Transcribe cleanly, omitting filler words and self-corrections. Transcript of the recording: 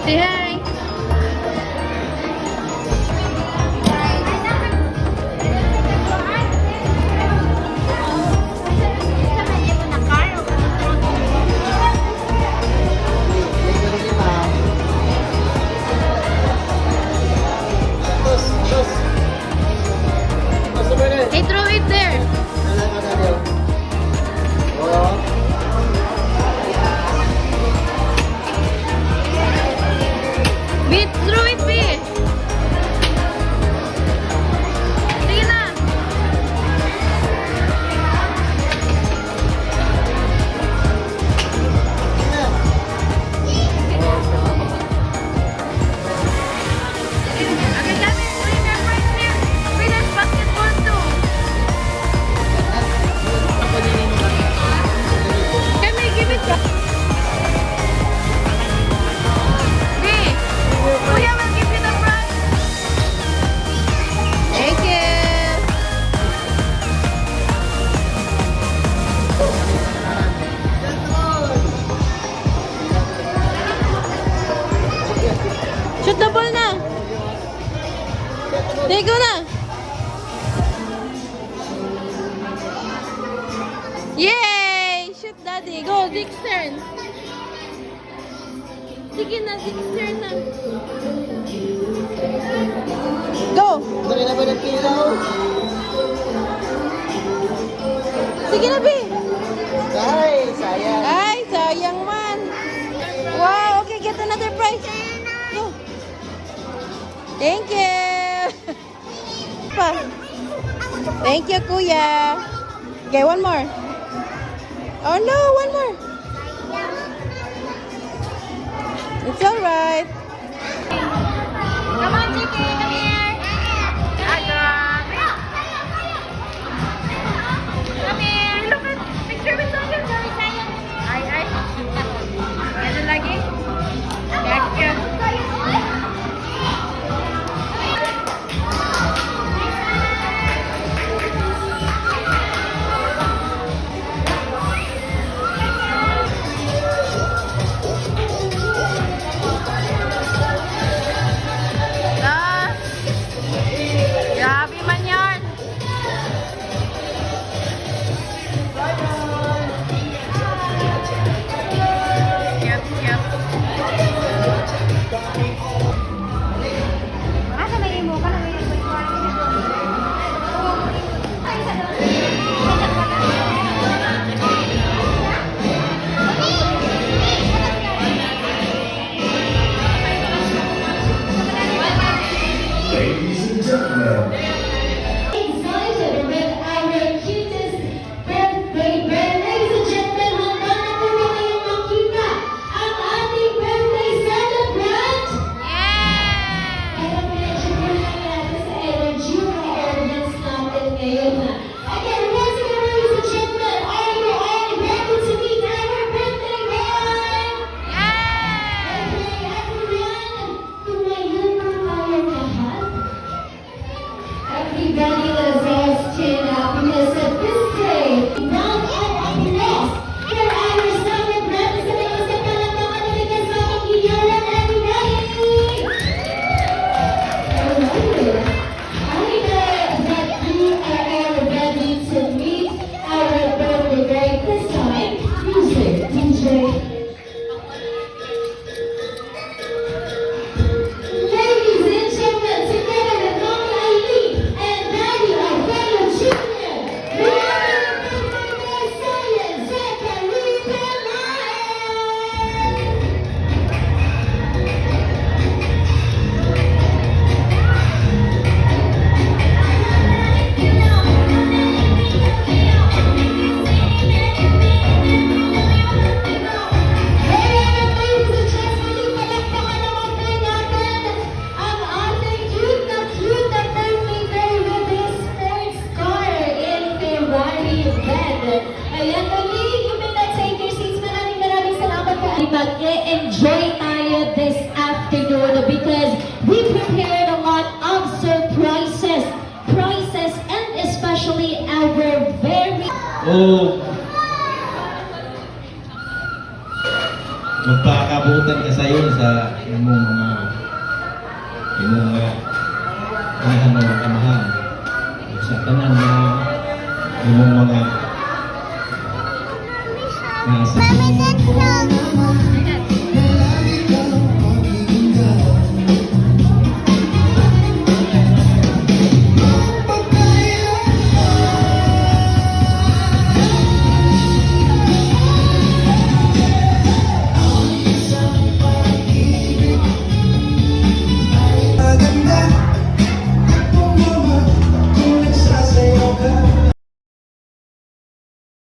Say hi. Hey, throw it there. Bit, throw it, Bit. Sige na. Agad namin. Winner, winner. Winner's basketball too. Can we give it back? Kuya will give you the prize. Thank you. Shoot the ball na. There you go na. Yay! Shoot, Daddy. Go, Dick's turn. Sige na, Dick's turn na. Go! Dali na ba ng kilaw? Sige na, B. Ay, sayang. Ay, sayang man. Wow, okay, get another prize. Go. Thank you. Pa. Thank you, Kuya. Okay, one more. Oh no, one more. It's all right. Come on, Chicky, come here. Come here. Look at picture with Sophia. Sorry, sayang. Ay. Ano lagi? Kaya. Grabe man yan. Yep. Asa na mo ka na Ladies and gentlemen, Excited with our cutest birthday girl. Ladies and gentlemen, handa na po ba kayong makita ang ating birthday celebrant? Kaya medyo kulang natin sa energy ng audience natin ngayon. Again, once again, ladies and gentlemen, are you all ready to meet our birthday girl? Okay, everyone, tumayo na tayong lahat. Everybody let's all stand up because of this day, round and happiness. For our celebrant, sa mga sa palakpakan na nagkasama kiyaran, everybody! I know that you are all ready to meet our birthday girl. This time, music, DJ. Ladies and gentlemen, together with Mommy Eileen and Daddy Alfredo Jr., we are the birthday science, Zachary Pelaez! Enjoy tayo this afternoon because we prepared a lot of surprises, prizes, and especially our very magpakabuti panabutan ka sayon sa imong kanahan mga kamahan. Sa tanan na imong mga nasa